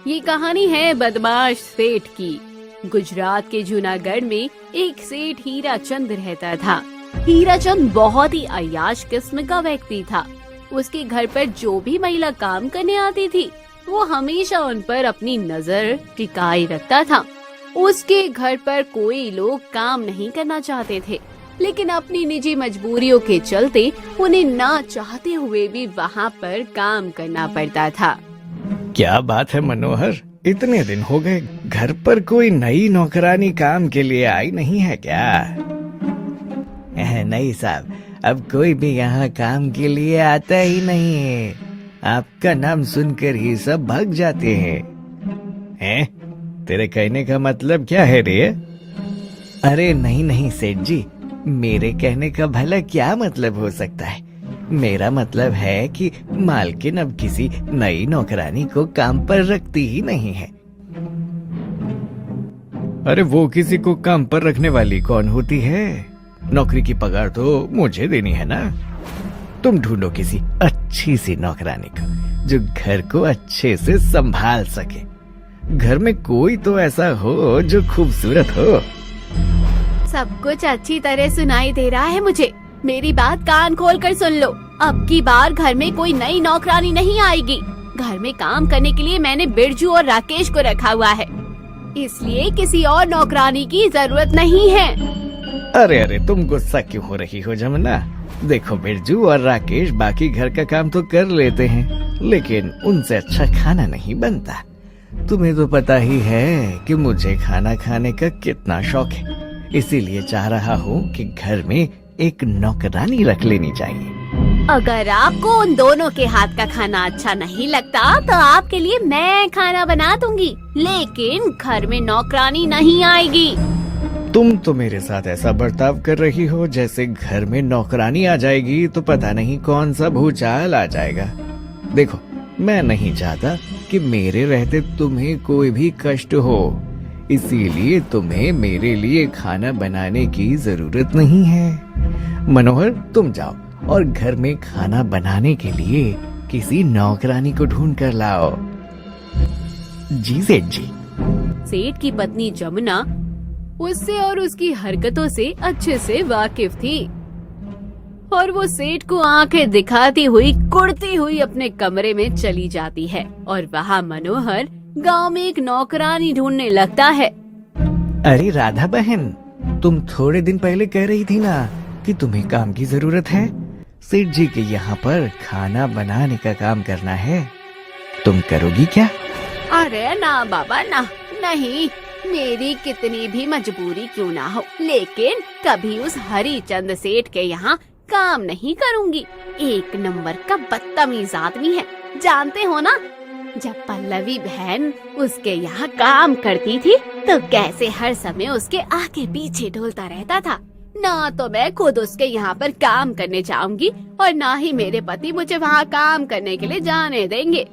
ये कहानी है बदमाश सेठ की। गुजरात के जूनागढ़ में एक सेठ हीराचंद रहता था। हीराचंद बहुत ही अय्याश किस्म का व्यक्ति था। उसके घर पर जो भी महिला काम करने आती थी, वो हमेशा उन पर अपनी नजर टिकाए रखता था। उसके घर पर कोई लोग काम नहीं करना चाहते थे, लेकिन अपनी निजी मजबूरियों के चलते उन्हें ना चाहते हुए भी वहाँ पर काम करना पड़ता था। क्या बात है मनोहर, इतने दिन हो गए, घर पर कोई नई नौकरानी काम के लिए आई नहीं है क्या? नहीं साहब, अब कोई भी यहाँ काम के लिए आता ही नहीं है। आपका नाम सुनकर ही सब भाग जाते हैं। तेरे कहने का मतलब क्या है रे? अरे नहीं सेठ जी, मेरे कहने का भला क्या मतलब हो सकता है? मेरा मतलब है कि मालकिन अब किसी नई नौकरानी को काम पर रखती ही नहीं है। अरे वो किसी को काम पर रखने वाली कौन होती है? नौकरी की पगार तो मुझे देनी है ना। तुम ढूंढो किसी अच्छी सी नौकरानी को जो घर को अच्छे से संभाल सके। घर में कोई तो ऐसा हो जो खूबसूरत हो। सब कुछ अच्छी तरह सुनाई दे रहा है मुझे। मेरी बात कान खोल कर सुन लो। अब की बार घर में कोई नई नौकरानी नहीं आएगी। घर में काम करने के लिए मैंने बिरजू और राकेश को रखा हुआ है, इसलिए किसी और नौकरानी की जरूरत नहीं है। अरे तुम गुस्सा क्यों हो रही हो जमुना? देखो, बिरजू और राकेश बाकी घर का काम तो कर लेते हैं, लेकिन उनसे अच्छा खाना नहीं बनता। तुम्हें तो पता ही है कि मुझे खाना खाने का कितना शौक है, इसीलिए चाह रहा हूँ कि घर में एक नौकरानी रख लेनी चाहिए। अगर आपको उन दोनों के हाथ का खाना अच्छा नहीं लगता तो आपके लिए मैं खाना बना दूंगी, लेकिन घर में नौकरानी नहीं आएगी। तुम तो मेरे साथ ऐसा बर्ताव कर रही हो जैसे घर में नौकरानी आ जाएगी तो पता नहीं कौन सा भूचाल आ जाएगा। देखो, मैं नहीं चाहता कि मेरे रहते तुम्हें कोई भी कष्ट हो, इसीलिए तुम्हें मेरे लिए खाना बनाने की जरूरत नहीं है। मनोहर, तुम जाओ और घर में खाना बनाने के लिए किसी नौकरानी को ढूंढ कर लाओ। जी सेठ जी। सेठ की पत्नी जमुना उससे और उसकी हरकतों से अच्छे से वाकिफ थी, और वो सेठ को आंखें दिखाती हुई कुड़ती हुई अपने कमरे में चली जाती है, और वहाँ मनोहर गांव में एक नौकरानी ढूंढने लगता है। अरे राधा बहन, तुम थोड़े दिन पहले कह रही थी ना कि तुम्हें काम की जरूरत है। सेठ जी के यहाँ पर खाना बनाने का काम करना है, तुम करोगी क्या? अरे ना बाबा ना, नहीं, मेरी कितनी भी मजबूरी क्यों ना हो, लेकिन कभी उस हरिचंद सेठ के यहाँ काम नहीं करूँगी। एक नंबर का बदतमीज आदमी है, जानते हो ना। जब पल्लवी बहन उसके यहाँ काम करती थी तो कैसे हर समय उसके आगे पीछे डोलता रहता था। ना तो मैं खुद उसके यहाँ पर काम करने जाऊंगी, और ना ही मेरे पति मुझे वहाँ काम करने के लिए जाने देंगे।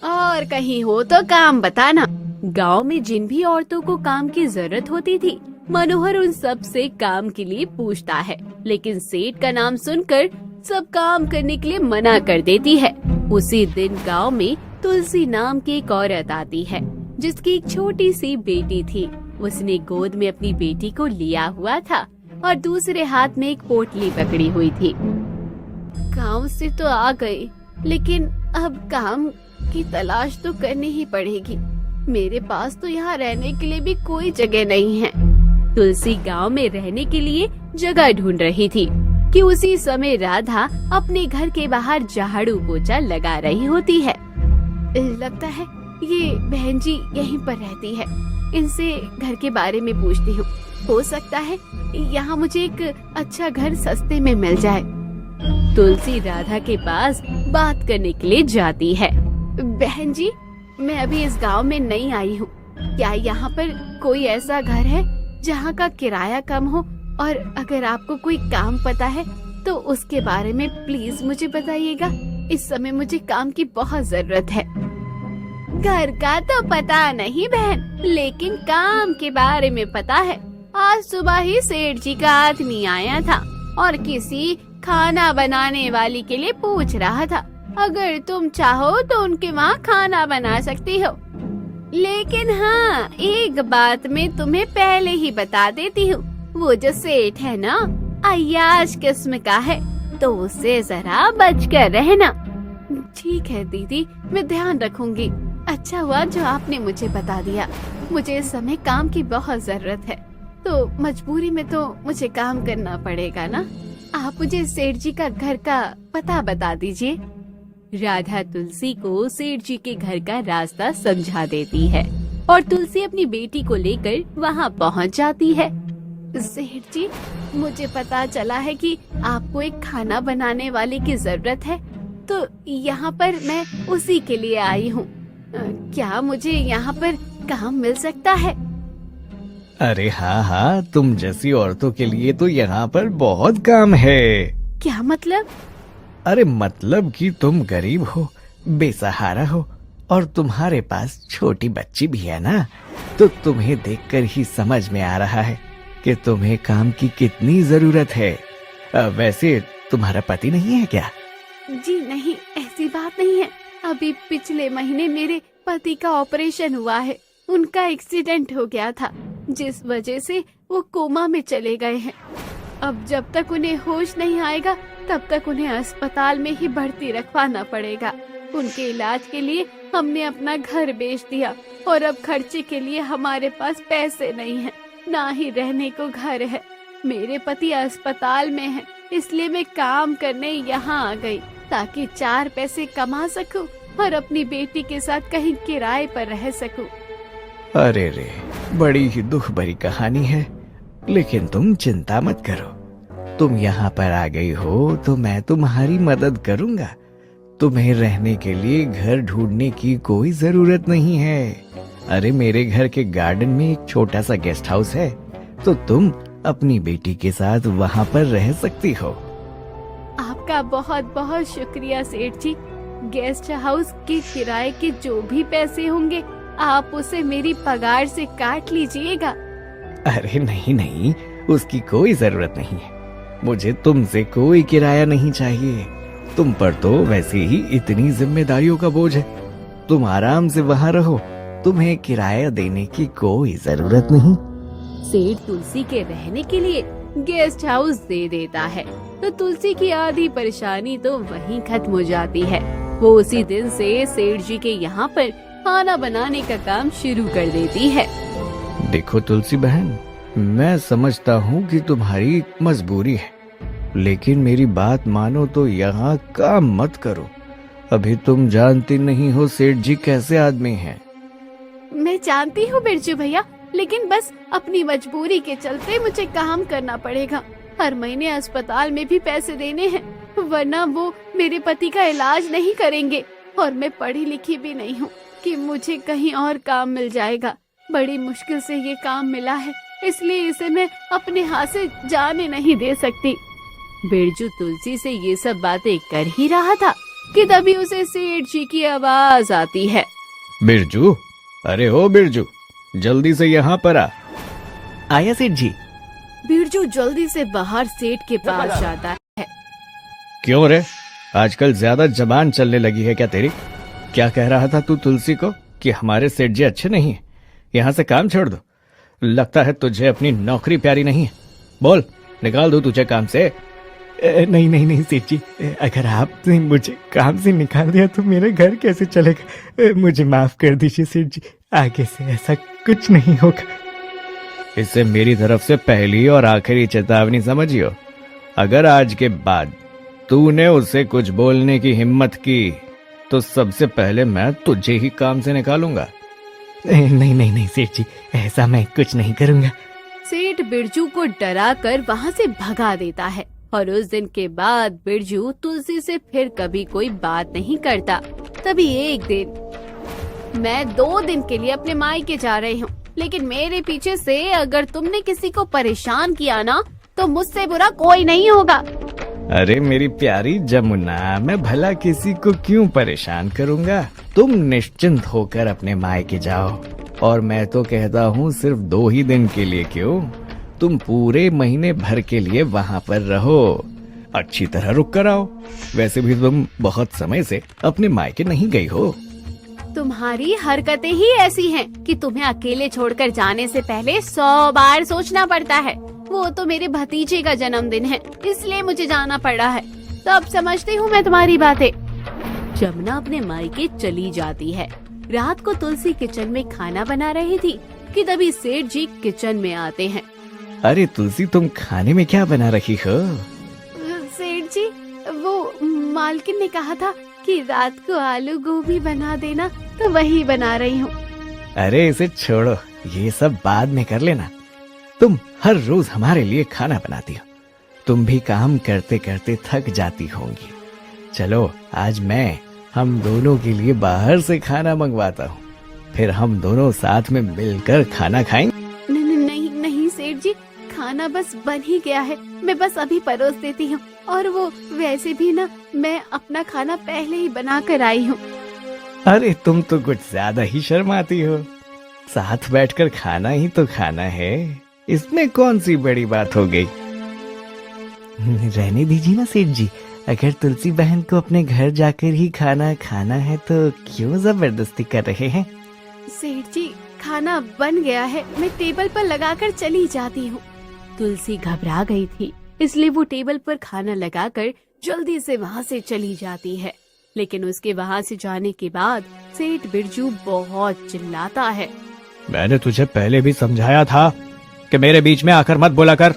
और कहीं हो तो काम बताना। गांव में जिन भी औरतों को काम की जरूरत होती थी, मनोहर उन सब से काम के लिए पूछता है, लेकिन सेठ का नाम सुनकर सब काम करने के लिए मना कर देती है। उसी दिन गांव में तुलसी नाम की एक औरत आती है, जिसकी एक छोटी सी बेटी थी। उसने गोद में अपनी बेटी को लिया हुआ था और दूसरे हाथ में एक पोटली पकड़ी हुई थी। गांव से तो आ गई, लेकिन अब काम की तलाश तो करनी ही पड़ेगी। मेरे पास तो यहाँ रहने के लिए भी कोई जगह नहीं है। तुलसी गांव में रहने के लिए जगह ढूंढ रही थी कि उसी समय राधा अपने घर के बाहर झाड़ू पोछा लगा रही होती है। लगता है ये बहन जी यहीं पर रहती है, इनसे घर के बारे में पूछती हूँ। हो सकता है यहाँ मुझे एक अच्छा घर सस्ते में मिल जाए। तुलसी राधा के पास बात करने के लिए जाती है। बहन जी, मैं अभी इस गांव में नई आई हूँ। क्या यहाँ पर कोई ऐसा घर है जहाँ का किराया कम हो, और अगर आपको कोई काम पता है तो उसके बारे में प्लीज मुझे बताइएगा। इस समय मुझे काम की बहुत जरूरत है। घर का तो पता नहीं बहन, लेकिन काम के बारे में पता है। आज सुबह ही सेठ जी का आदमी आया था और किसी खाना बनाने वाली के लिए पूछ रहा था। अगर तुम चाहो तो उनके वहाँ खाना बना सकती हो। लेकिन हाँ, एक बात मैं तुम्हें पहले ही बता देती हूँ, वो जो सेठ है ना, अय्याश किस्म का है, तो उससे जरा बच कर रहना। ठीक है दीदी, मैं ध्यान रखूंगी। अच्छा हुआ जो आपने मुझे बता दिया, मुझे इस समय काम की बहुत जरूरत है, तो मजबूरी में तो मुझे काम करना पड़ेगा ना। आप मुझे सेठ जी का घर का पता बता दीजिए। राधा तुलसी को सेठ जी के घर का रास्ता समझा देती है और तुलसी अपनी बेटी को लेकर वहाँ पहुँच जाती है। सेठ जी, मुझे पता चला है कि आपको एक खाना बनाने वाले की जरूरत है, तो यहाँ पर मैं उसी के लिए आई हूँ। क्या मुझे यहाँ पर काम मिल सकता है? अरे हाँ हाँ, तुम जैसी औरतों के लिए तो यहाँ पर बहुत काम है। क्या मतलब? अरे मतलब कि तुम गरीब हो, बेसहारा हो और तुम्हारे पास छोटी बच्ची भी है ना, तो तुम्हें देखकर ही समझ में आ रहा है कि तुम्हें काम की कितनी जरूरत है। वैसे तुम्हारा पति नहीं है क्या? जी नहीं, ऐसी बात नहीं है। अभी पिछले महीने मेरे पति का ऑपरेशन हुआ है। उनका एक्सीडेंट हो गया था, जिस वजह से वो कोमा में चले गए हैं। अब जब तक उन्हें होश नहीं आएगा, तब तक उन्हें अस्पताल में ही भर्ती रखवाना पड़ेगा। उनके इलाज के लिए हमने अपना घर बेच दिया और अब खर्चे के लिए हमारे पास पैसे नहीं हैं, ना ही रहने को घर है। मेरे पति अस्पताल में हैं, इसलिए मैं काम करने यहाँ आ गई ताकि 4 पैसे कमा सकूं और अपनी बेटी के साथ कहीं किराए पर रह सकूं। अरे रे, बड़ी ही दुख भरी कहानी है, लेकिन तुम चिंता मत करो। तुम यहाँ पर आ गई हो तो मैं तुम्हारी मदद करूँगा। तुम्हें रहने के लिए घर ढूंढने की कोई जरूरत नहीं है। अरे मेरे घर के गार्डन में एक छोटा सा गेस्ट हाउस है, तो तुम अपनी बेटी के साथ वहाँ पर रह सकती हो। आपका बहुत बहुत शुक्रिया सेठ जी। गेस्ट हाउस के किराए के जो भी पैसे होंगे, आप उसे मेरी पगार से काट लीजिएगा। अरे नहीं नहीं, उसकी कोई जरूरत नहीं है। मुझे तुमसे कोई किराया नहीं चाहिए। तुम पर तो वैसे ही इतनी जिम्मेदारियों का बोझ है। तुम आराम से वहाँ रहो, तुम्हें किराया देने की कोई जरूरत नहीं। सेठ तुलसी के रहने के लिए गेस्ट हाउस दे देता है, तो तुलसी की आधी परेशानी तो वहीं खत्म हो जाती है। वो उसी दिन से सेठ जी के यहाँ पर खाना बनाने का काम शुरू कर देती है। देखो तुलसी बहन, मैं समझता हूँ कि तुम्हारी मजबूरी है, लेकिन मेरी बात मानो तो यहाँ काम मत करो। अभी तुम जानती नहीं हो सेठ जी कैसे आदमी हैं। मैं जानती हूँ बिरजू भैया, लेकिन बस अपनी मजबूरी के चलते मुझे काम करना पड़ेगा। हर महीने अस्पताल में भी पैसे देने हैं, वरना वो मेरे पति का इलाज नहीं करेंगे। और मैं पढ़ी लिखी भी नहीं हूँ कि मुझे कहीं और काम मिल जाएगा। बड़ी मुश्किल से ये काम मिला है, इसलिए इसे मैं अपने हाथ से जाने नहीं दे सकती। बिरजू तुलसी से ये सब बातें कर ही रहा था कि तभी उसे सेठ जी की आवाज आती है। बिरजू, अरे ओ बिरजू, जल्दी से यहाँ पर आ। आया सेठ जी। बिरजू जल्दी से बाहर सेठ के पास जाता है। क्यों रे, आजकल ज्यादा जबान चलने लगी है क्या तेरी? क्या कह रहा था तू तुलसी को कि हमारे सेठ जी अच्छे नहीं है, यहाँ से काम छोड़ दो। लगता है तुझे अपनी नौकरी प्यारी नहीं है। बोल, निकाल दो तुझे काम से। नहीं नहीं नहीं सेठ जी, अगर आपने मुझे काम से निकाल दिया तो मेरा घर कैसे चलेगा? मुझे माफ कर दीजिए सेठ जी, आगे से ऐसा कुछ नहीं होगा। इससे मेरी तरफ से पहली और आखिरी चेतावनी समझियो। अगर आज के बाद तूने उसे कुछ बोलने की हिम्मत की तो सबसे पहले मैं तुझे ही काम से निकालूंगा। नहीं नहीं नहीं सेठ जी, ऐसा मैं कुछ नहीं करूंगा। सेठ बिरजू को डरा कर वहाँ से भगा देता है और उस दिन के बाद बिरजू तुलसी से फिर कभी कोई बात नहीं करता। तभी एक दिन, मैं 2 दिन के लिए अपने मायके जा रही हूँ, लेकिन मेरे पीछे से अगर तुमने किसी को परेशान किया ना, तो मुझसे बुरा कोई नहीं होगा। अरे मेरी प्यारी जमुना, मैं भला किसी को क्यों परेशान करूंगा? तुम निश्चिंत होकर अपने मायके जाओ। और मैं तो कहता हूँ सिर्फ 2 ही दिन के लिए क्यों, तुम पूरे महीने भर के लिए वहाँ पर रहो। अच्छी तरह रुक कर आओ। वैसे भी तुम बहुत समय से अपने मायके नहीं गई हो। तुम्हारी हरकतें ही ऐसी हैं कि तुम्हें अकेले छोड़कर जाने से पहले 100 बार सोचना पड़ता है। वो तो मेरे भतीजे का जन्मदिन है, इसलिए मुझे जाना पड़ा है। तो अब समझती हूँ मैं तुम्हारी बातें। जमुना अपने मायके चली जाती है। रात को तुलसी किचन में खाना बना रही थी कि तभी सेठ जी किचन में आते हैं। अरे तुलसी, तुम खाने में क्या बना रही हो? सेठ जी, वो मालकिन ने कहा था कि रात को आलू गोभी बना देना, तो वही बना रही हूँ। अरे इसे छोड़ो, ये सब बाद में कर लेना। तुम हर रोज हमारे लिए खाना बनाती हो, तुम भी काम करते करते थक जाती होंगी। चलो आज मैं हम दोनों के लिए बाहर से खाना मंगवाता हूँ, फिर हम दोनों साथ में मिलकर खाना खाएंगे। नहीं नहीं सेठ जी, खाना बस बन ही गया है, मैं बस अभी परोस देती हूँ। और वो वैसे भी ना, मैं अपना खाना पहले ही बना कर आई हूँ। अरे तुम तो कुछ ज्यादा ही शर्माती हो, साथ बैठकर खाना ही तो खाना है, इसमें कौन सी बड़ी बात हो गई। रहने दीजिए ना सेठ जी, अगर तुलसी बहन को अपने घर जाकर ही खाना खाना है तो क्यों जबरदस्ती कर रहे हैं? सेठ जी, खाना बन गया है, मैं टेबल पर लगाकर चली जाती हूँ। तुलसी घबरा गई थी, इसलिए वो टेबल पर खाना लगाकर जल्दी से वहाँ से चली जाती है। लेकिन उसके वहाँ से जाने के बाद सेठ बिरजू बहुत चिल्लाता है। मैंने तुझे पहले भी समझाया था कि मेरे बीच में आकर मत बोला कर,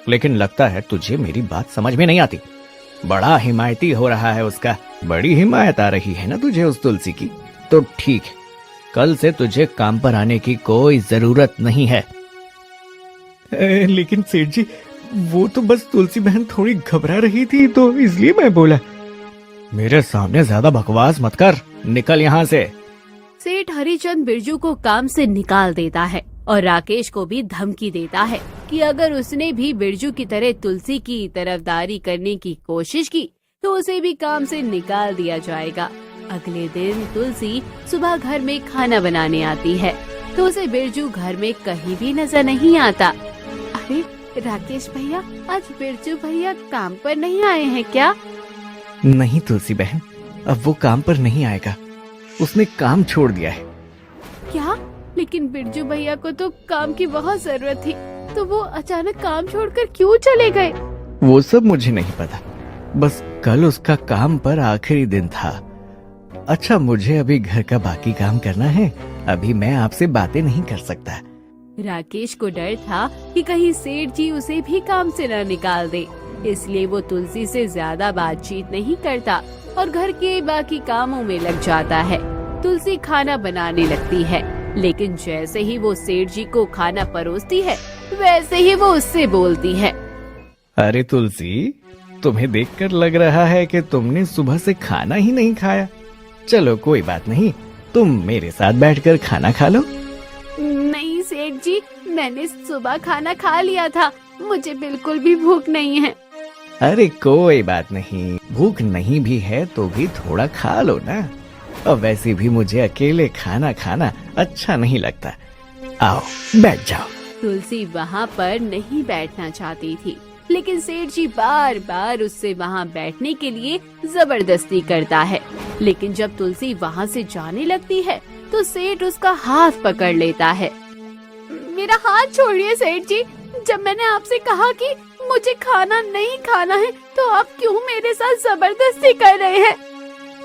लेकिन लगता है तुझे मेरी बात समझ में नहीं आती। बड़ा हिमायती हो रहा है उसका, बड़ी हिमायत आ रही है ना तुझे उस तुलसी की। तो ठीक है, कल से तुझे काम पर आने की कोई जरूरत नहीं है। लेकिन सेठ जी, वो तो बस तुलसी बहन थोड़ी घबरा रही थी तो इसलिए मैं बोला। मेरे सामने ज्यादा बकवास मत कर, निकल यहाँ से। सेठ हरिचंद बिरजू को काम से निकाल देता है और राकेश को भी धमकी देता है कि अगर उसने भी बिरजू की तरह तुलसी की तरफदारी करने की कोशिश की तो उसे भी काम से निकाल दिया जाएगा। अगले दिन तुलसी सुबह घर में खाना बनाने आती है तो उसे बिरजू घर में कहीं भी नजर नहीं आता। अरे राकेश भैया, आज बिरजू भैया काम पर नहीं आए हैं क्या? नहीं तुलसी बहन, अब वो काम पर नहीं आएगा, उसने काम छोड़ दिया है। क्या? लेकिन बिरजू भैया को तो काम की बहुत जरूरत थी, तो वो अचानक काम छोड़कर क्यों चले गए? वो सब मुझे नहीं पता, बस कल उसका काम पर आखिरी दिन था। अच्छा, मुझे अभी घर का बाकी काम करना है, अभी मैं आपसे बातें नहीं कर सकता। राकेश को डर था कि कहीं सेठ जी उसे भी काम से न निकाल दे, इसलिए वो तुलसी से ज्यादा बातचीत नहीं करता और घर के बाकी कामों में लग जाता है। तुलसी खाना बनाने लगती है, लेकिन जैसे ही वो सेठ जी को खाना परोसती है वैसे ही वो उससे बोलती है। अरे तुलसी, तुम्हें देखकर लग रहा है कि तुमने सुबह से खाना ही नहीं खाया। चलो कोई बात नहीं, तुम मेरे साथ बैठकर खाना खा लो। नहीं सेठ जी, मैंने सुबह खाना खा लिया था, मुझे बिल्कुल भी भूख नहीं है। अरे कोई बात नहीं, भूख नहीं भी है तो भी थोड़ा खा लो ना, और वैसे भी मुझे अकेले खाना खाना अच्छा नहीं लगता। आओ बैठ जाओ। तुलसी वहाँ पर नहीं बैठना चाहती थी, लेकिन सेठ जी बार बार उससे वहाँ बैठने के लिए जबरदस्ती करता है। लेकिन जब तुलसी वहाँ से जाने लगती है तो सेठ उसका हाथ पकड़ लेता है। मेरा हाथ छोड़िए सेठ जी, जब मैंने आपसे कहा कि मुझे खाना नहीं खाना है तो आप क्यों मेरे साथ जबरदस्ती कर रहे हैं?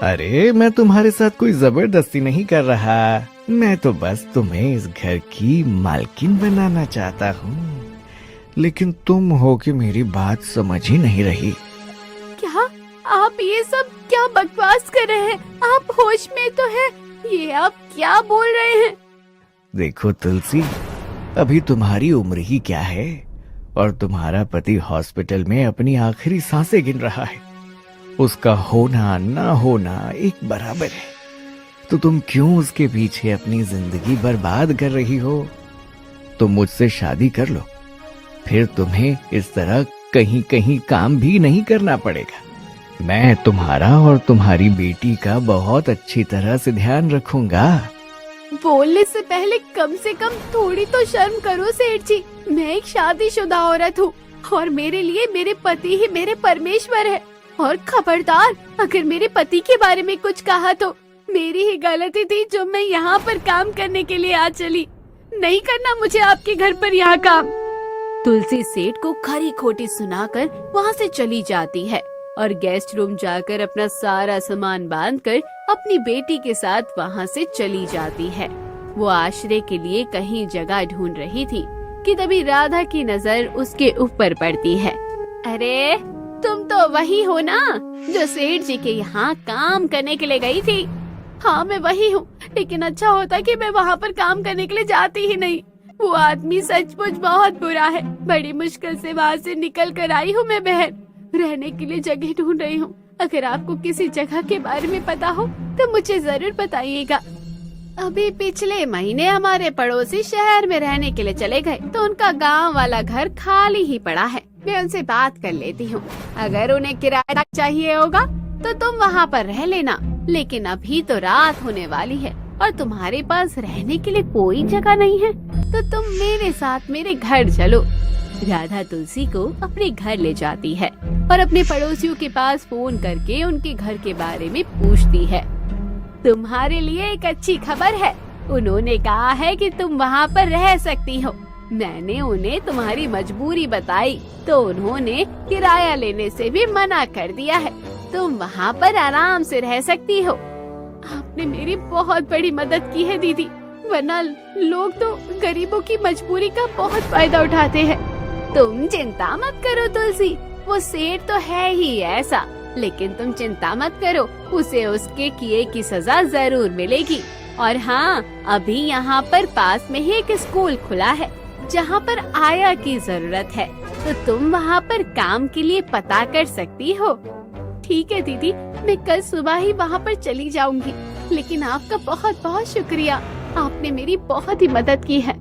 अरे मैं तुम्हारे साथ कोई जबरदस्ती नहीं कर रहा, मैं तो बस तुम्हें इस घर की मालकिन बनाना चाहता हूँ, लेकिन तुम हो कि मेरी बात समझ ही नहीं रही। क्या आप ये सब क्या बकवास कर रहे हैं? आप होश में तो हैं? ये आप क्या बोल रहे हैं? देखो तुलसी, अभी तुम्हारी उम्र ही क्या है और तुम्हारा पति हॉस्पिटल में अपनी आखिरी सांसें गिन रहा है। उसका होना ना होना एक बराबर है, तो तुम क्यों उसके पीछे अपनी जिंदगी बर्बाद कर रही हो? तुम मुझसे शादी कर लो, फिर तुम्हें इस तरह कहीं कहीं काम भी नहीं करना पड़ेगा। मैं तुम्हारा और तुम्हारी बेटी का बहुत अच्छी तरह से ध्यान रखूंगा। बोलने से पहले कम से कम थोड़ी तो शर्म करो सेठ जी। मैं एक शादीशुदा औरत हूँ और मेरे लिए मेरे पति ही मेरे परमेश्वर है। और खबरदार, अगर मेरे पति के बारे में कुछ कहा तो मेरी ही गलती थी जो मैं यहाँ पर काम करने के लिए आ चली। नहीं करना मुझे आपके घर पर यहाँ काम। तुलसी सेठ को खरी खोटी सुनाकर वहाँ से चली जाती है और गेस्ट रूम जाकर अपना सारा सामान बांधकर अपनी बेटी के साथ वहाँ से चली जाती है। वो आश्रय के लिए कहीं जगह ढूंढ रही थी कि तभी राधा की नजर उसके ऊपर पड़ती है। अरे तुम तो वही हो ना जो सेठ जी के यहाँ काम करने के लिए गई थी? हाँ मैं वही हूँ, लेकिन अच्छा होता कि मैं वहाँ पर काम करने के लिए जाती ही नहीं। वो आदमी सचमुच बहुत बुरा है। बड़ी मुश्किल से वहाँ से निकल कर आई हूँ मैं बहन। रहने के लिए जगह ढूंढ रही हूँ। अगर आपको किसी जगह के बारे में पता हो तो मुझे जरूर बताइएगा। अभी पिछले महीने हमारे पड़ोसी शहर में रहने के लिए चले गए तो उनका गांव वाला घर खाली ही पड़ा है। मैं उनसे बात कर लेती हूँ। अगर उन्हें किराया चाहिए होगा तो तुम वहाँ पर रह लेना, लेकिन अभी तो रात होने वाली है और तुम्हारे पास रहने के लिए कोई जगह नहीं है, तो तुम मेरे साथ मेरे घर चलो। राधा तुलसी को अपने घर ले जाती है और अपने पड़ोसियों के पास फोन करके उनके घर के बारे में पूछती है। तुम्हारे लिए एक अच्छी खबर है। उन्होंने कहा है कि तुम वहाँ पर रह सकती हो। मैंने उन्हें तुम्हारी मजबूरी बताई तो उन्होंने किराया लेने से भी मना कर दिया है। तुम वहाँ पर आराम से रह सकती हो। आपने मेरी बहुत बड़ी मदद की है दीदी, वरना लोग तो गरीबों की मजबूरी का बहुत फायदा उठाते हैं। तुम चिंता मत करो तुलसी, वो सेठ तो है ही ऐसा, लेकिन तुम चिंता मत करो, उसे उसके किए की सजा जरूर मिलेगी। और हाँ, अभी यहाँ पर पास में ही एक स्कूल खुला है जहाँ पर आया की जरूरत है, तो तुम वहाँ पर काम के लिए पता कर सकती हो। ठीक है दीदी, मैं कल सुबह ही वहाँ पर चली जाऊंगी, लेकिन आपका बहुत बहुत शुक्रिया, आपने मेरी बहुत ही मदद की है।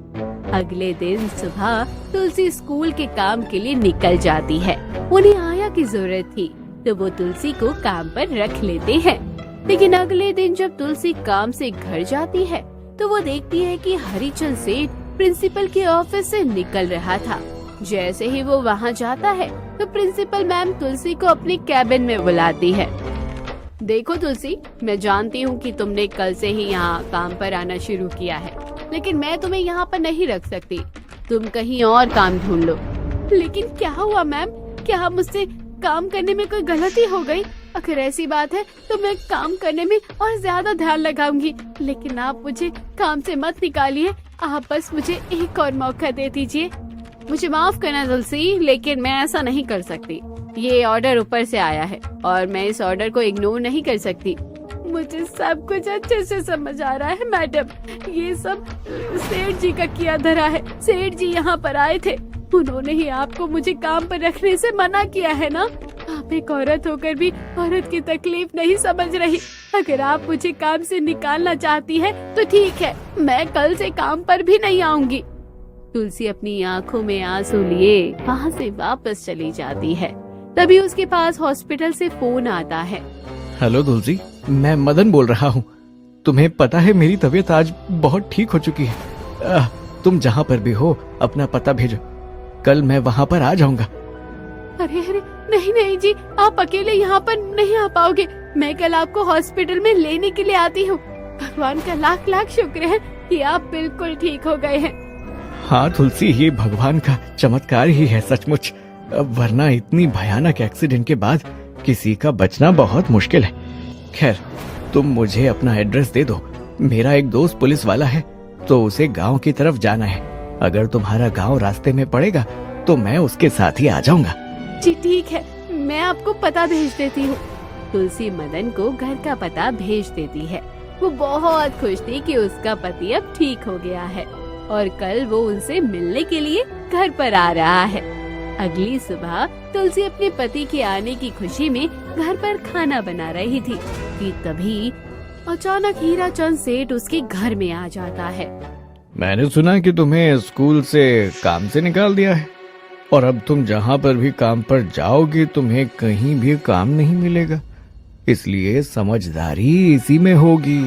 अगले दिन सुबह तुलसी स्कूल के काम के लिए निकल जाती है। उन्हें आया की जरूरत थी तो वो तुलसी को काम पर रख लेते हैं। लेकिन अगले दिन जब तुलसी काम से घर जाती है तो वो देखती है कि हरिचंद सेठ प्रिंसिपल के ऑफिस से निकल रहा था। जैसे ही वो वहाँ जाता है तो प्रिंसिपल मैम तुलसी को अपने कैबिन में बुलाती है। देखो तुलसी, मैं जानती हूँ कि तुमने कल से ही यहाँ काम पर आना शुरू किया है, लेकिन मैं तुम्हें यहाँ पर नहीं रख सकती। तुम कहीं और काम ढूंढ लो। लेकिन क्या हुआ मैम, क्या मुझसे काम करने में कोई गलती हो गई? अगर ऐसी बात है तो मैं काम करने में और ज्यादा ध्यान लगाऊंगी, लेकिन आप मुझे काम से मत निकालिए। आप बस मुझे एक और मौका दे दीजिए। मुझे माफ करना तुलसी, लेकिन मैं ऐसा नहीं कर सकती। ये ऑर्डर ऊपर से आया है और मैं इस ऑर्डर को इग्नोर नहीं कर सकती। मुझे सब कुछ अच्छे से समझ आ रहा है मैडम, ये सब सेठ जी का किया धरा है। सेठ जी यहाँ पर आए थे, उन्होंने ही आपको मुझे काम पर रखने से मना किया है ना। आप एक औरत होकर भी औरत की तकलीफ नहीं समझ रही। अगर आप मुझे काम से निकालना चाहती है तो ठीक है, मैं कल से काम पर भी नहीं आऊंगी। तुलसी अपनी आंखों में आंसू लिए वहाँ से वापस चली जाती है। तभी उसके पास हॉस्पिटल से फोन आता है। हेलो तुलसी, मैं मदन बोल रहा हूँ। तुम्हें पता है मेरी तबीयत आज बहुत ठीक हो चुकी है। तुम जहाँ पर भी हो अपना पता भेजो, कल मैं वहाँ पर आ जाऊंगा। अरे अरे नहीं नहीं जी, आप अकेले यहाँ पर नहीं आ पाओगे। मैं कल आपको हॉस्पिटल में लेने के लिए आती हूँ। भगवान का लाख लाख शुक्र है कि आप बिल्कुल ठीक हो गए हैं। हाँ तुलसी, ये भगवान का चमत्कार ही है सचमुच, वरना इतनी भयानक एक्सीडेंट के बाद किसी का बचना बहुत मुश्किल है। खैर, तुम मुझे अपना एड्रेस दे दो। मेरा एक दोस्त पुलिस वाला है तो उसे गांव की तरफ जाना है। अगर तुम्हारा गांव रास्ते में पड़ेगा तो मैं उसके साथ ही आ जाऊंगा। जी ठीक है, मैं आपको पता भेज देती हूँ। तुलसी मदन को घर का पता भेज देती है। वो बहुत खुश थी कि उसका पति अब ठीक हो गया है और कल वो उनसे मिलने के लिए घर पर आ रहा है। अगली सुबह तुलसी अपने पति के आने की खुशी में घर पर खाना बना रही थी कि तभी अचानक हीराचंद सेठ उसके घर में आ जाता है। मैंने सुना कि तुम्हें स्कूल से काम से निकाल दिया है और अब तुम जहाँ पर भी काम पर जाओगे तुम्हें कहीं भी काम नहीं मिलेगा। इसलिए समझदारी इसी में होगी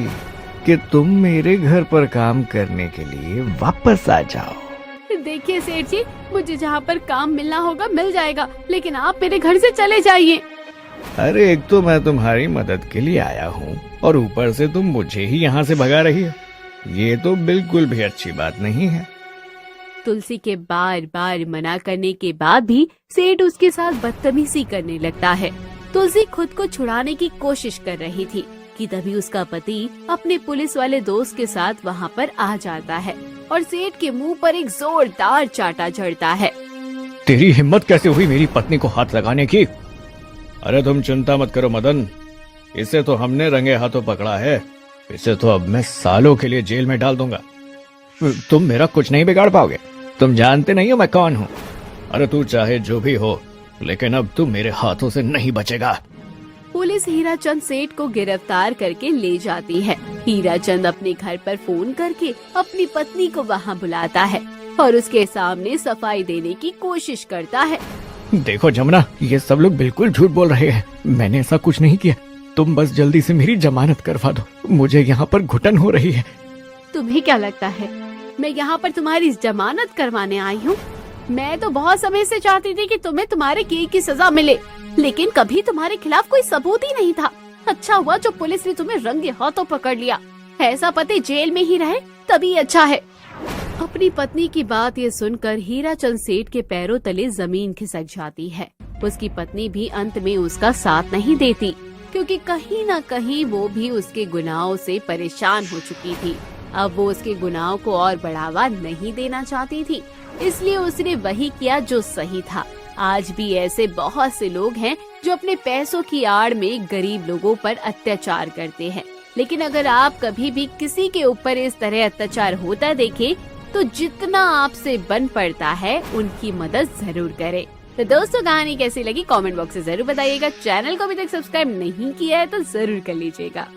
कि तुम मेरे घर पर काम करने के लिए वापस आ जाओ। देखिए सेठ जी, मुझे जहाँ पर काम मिलना होगा मिल जाएगा, लेकिन आप मेरे घर से चले जाइए। अरे एक तो मैं तुम्हारी मदद के लिए आया हूँ और ऊपर से तुम मुझे ही यहाँ से भगा रही हो। ये तो बिल्कुल भी अच्छी बात नहीं है। तुलसी के बार बार मना करने के बाद भी सेठ उसके साथ बदतमीजी करने लगता है। तुलसी खुद को छुड़ाने की कोशिश कर रही थी कि तभी उसका पति अपने पुलिस वाले दोस्त के साथ वहाँ पर आ जाता है और सेठ के मुंह पर एक जोरदार चाटा जड़ता है। तेरी हिम्मत कैसे हुई मेरी पत्नी को हाथ लगाने की? अरे तुम चिंता मत करो मदन, इसे तो हमने रंगे हाथों पकड़ा है। इसे तो अब मैं सालों के लिए जेल में डाल दूंगा। तुम मेरा कुछ नहीं बिगाड़ पाओगे। तुम जानते नहीं हो मैं कौन हूँ। अरे तू चाहे जो भी हो, लेकिन अब तू मेरे हाथों से नहीं बचेगा। पुलिस हीराचंद सेठ को गिरफ्तार करके ले जाती है। हीराचंद अपने घर पर फोन करके अपनी पत्नी को वहाँ बुलाता है और उसके सामने सफाई देने की कोशिश करता है। देखो जमुना, ये सब लोग बिल्कुल झूठ बोल रहे हैं। मैंने ऐसा कुछ नहीं किया। तुम बस जल्दी से मेरी जमानत करवा दो। मुझे यहाँ पर घुटन हो रही है। तुम्हें क्या लगता है मैं यहाँ पर तुम्हारी जमानत करवाने आई हूँ? मैं तो बहुत समय से चाहती थी कि तुम्हें तुम्हारे किए की सजा मिले, लेकिन कभी तुम्हारे खिलाफ कोई सबूत ही नहीं था। अच्छा हुआ जो पुलिस ने तुम्हें रंगे हाथों पकड़ लिया। ऐसा पति जेल में ही रहे तभी अच्छा है। अपनी पत्नी की बात ये सुनकर हीराचंद सेठ के पैरों तले जमीन खिसक जाती है। उसकी पत्नी भी अंत में उसका साथ नहीं देती, क्योंकि कहीं न कहीं वो भी उसके गुनाहों से परेशान हो चुकी थी। अब वो उसके गुनाहों को और बढ़ावा नहीं देना चाहती थी, इसलिए उसने वही किया जो सही था। आज भी ऐसे बहुत से लोग हैं जो अपने पैसों की आड़ में गरीब लोगों पर अत्याचार करते हैं, लेकिन अगर आप कभी भी किसी के ऊपर इस तरह अत्याचार होता देखें तो जितना आपसे बन पड़ता है उनकी मदद जरूर करें। तो दोस्तों, कहानी कैसी लगी कमेंट बॉक्स में जरूर बताइएगा। चैनल को अभी तक सब्सक्राइब नहीं किया है तो जरूर कर लीजिएगा।